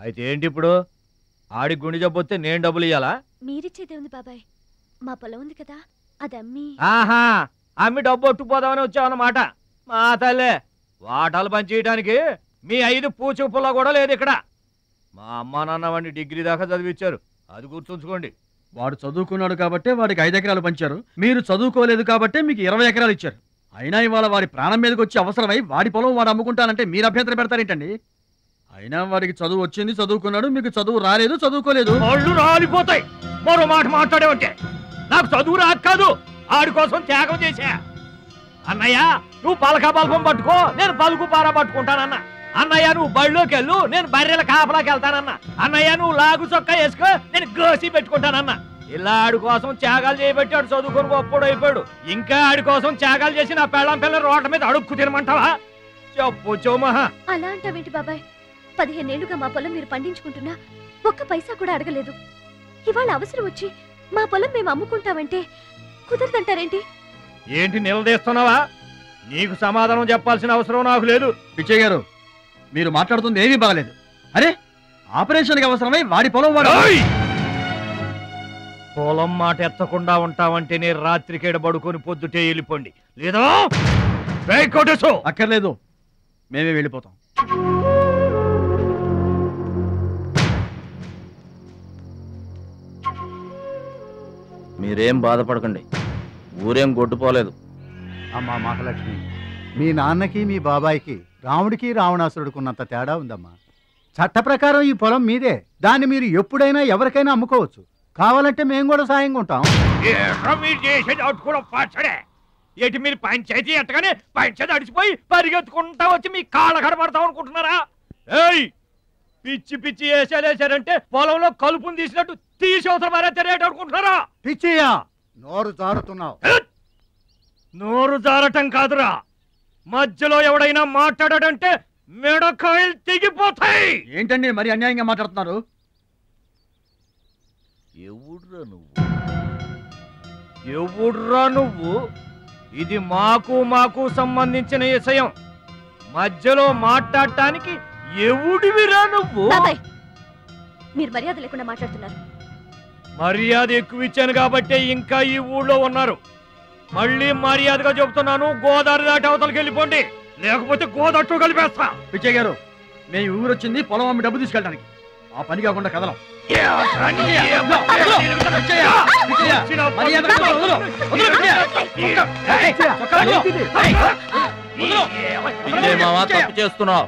అయితే ఏంటి ఇప్పుడు? ఆడి గుండె జబ్బొస్తే నేను డబ్బులు ఇయ్యాలా? మీరిచ్చేదే ఉంది బాబాయ్. మా పొలం ఉంది కదా, అది అమ్మి. ఆహా, అమ్మి డబ్బు ఒట్టుకుపోదామని వచ్చావన్నమాట. మా తల్లే, వాటాలు పంచేయటానికి మీ 5 పూచు పుల్ల కూడా లేదు ఇక్కడ. మా అమ్మా నాన్న వాడిని డిగ్రీ దాకా చదివించారు, అది గుర్తుంచుకోండి. వాడు చదువుకున్నాడు కాబట్టే వాడికి 5 ఎకరాలు పంచారు. మీరు చదువుకోలేదు కాబట్టే మీకు 20 ఎకరాలు ఇచ్చారు. అయినా ఇవాళ వాడి ప్రాణం మీదకి వచ్చి అవసరమై వాడి పొలం వాడు అమ్ముకుంటానంటే మీరు అభ్యంతరం పెడతారేంటండి? అయినా వాడికి చదువు వచ్చింది, చదువుకున్నాడు. మీకు చదువు రాలేదు, చదువుకోలేదు. వాళ్ళు రాలిపోతాయి మరో మాట మాట్లాడేవంటే. నాకు చదువు రాక కాదు, ఆడి కోసం త్యాగం చేశా. అన్నయ్య నువ్వు పలక బల్పం పట్టుకో, నేను పలుకు పారా పట్టుకుంటానన్న. అన్నయ్య నువ్వు బళ్ళోకి వెళ్ళు, నేను బర్రెల కాపలాకి వెళ్తానన్న. అన్నయ్య నువ్వు లాగు చొక్కా వేసుకో, నేను గోసి పెట్టుకుంటానన్న. ఇలా ఆడి కోసం త్యాగాలు చేయబట్టి ఆడు చదువుకొని గొప్పడు అయిపోయాడు. ఇంకా ఆడి కోసం త్యాగాలు చేసి నా పెళ్ళం పిల్ల రోడ్ల మీద అడుక్కు తినమంటావా? చెప్పు చోమహా. అలా అంటావేంటి బాబాయ్? 15 ఏళ్లుగా మా పొలం మీరు పండించుకుంటున్నా ఒక్క పైసా కూడా అడగలేదు. ఇవాళ అవసరం వచ్చి మా పొలం మేము అమ్ముకుంటామంటే కుదరదంటారేంటి? ఏంటి నిలదీస్తున్నావా? నీకు సమాధానం చెప్పాల్సిన అవసరం నాకు లేదు. పిచ్చయ్య గారు, మీరు మాట్లాడుతుంది ఏమీ బాగలేదు. అరే, ఆపరేషన్కి అవసరమై వాడి పొలం వాడు. పొలం మాట ఎత్తకుండా ఉంటావంటే నేను రాత్రికేడ పడుకొని పొద్దుటే వెళ్ళిపోండి, లేదా అక్కర్లేదు, మేమే వెళ్ళిపోతాం. మీరేం బాధపడకండి, ఊరేం గొడ్డుపోలేదు. అమ్మా మహాలక్ష్మి, మీ నాన్నకి మీ బాబాయికి రాముడికి రావణాసురుడుకున్నంత తేడా ఉందమ్మా. చట్ట ప్రకారం ఈ పొలం మీదే. దాన్ని మీరు ఎప్పుడైనా ఎవరికైనా అమ్ముకోవచ్చు. కావాలంటే మేము కూడా సాయంగా ఉంటాం. ఏంటి మీరు పంచాయతీ ఎట్టగానే పంచాయతీ అడిచిపోయి పరిగెత్తుకుంటా వచ్చి మీ కాళ్ళ కడబడతాం అనుకుంటున్నారా? ఏయ్, పిచ్చి పిచ్చి వేసారంటే పొలంలో కలుపుని తీసినట్టు తీసి అవసరం మరే తెలియట అనుకుంటున్నారా? పిచ్చియా, నోరు జారుతున్నావు. నోరు జారటం కాదురా, మధ్యలో ఎవడైనా మాట్లాడాడంటే మెడకాయలు తెగిపోతాయి. ఏంటండి మరి అన్యాయంగా మాట్లాడుతున్నారు? ఎవడ్రా నువ్వు? ఇది మాకు సంబంధించిన విషయం. మధ్యలో మాట్లాడటానికి ఎవడివిరా నువ్వు? మీరు మర్యాద లేకుండా మాట్లాడుతున్నారు. మర్యాద ఎక్కువ ఇచ్చాను కాబట్టే ఇంకా ఈ ఊళ్ళో ఉన్నారు. మళ్ళీ మర్యాదగా చెబుతున్నాను, గోదావరి దాటి అవతలకి వెళ్ళిపోండి, లేకపోతే గోదట్టు కలిపేస్తా. పిచ్చయ్య గారు, మేము ఊరు వచ్చింది పొలం అమ్మి డబ్బు తీసుకెళ్ళడానికి. ఆ పని కాకుండా కదలం. తప్పు చేస్తున్నావు.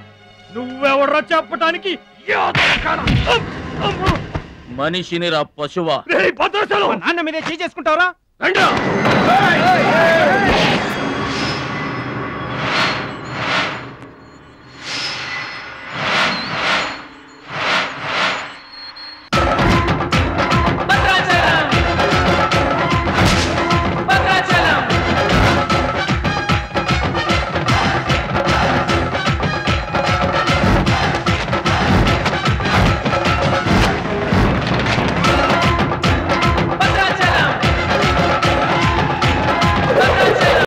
నువ్వెవడ్రా చెప్పటానికి? మనిషిని రా పశువా. నాన్న మీదే చేసుకుంటావరా?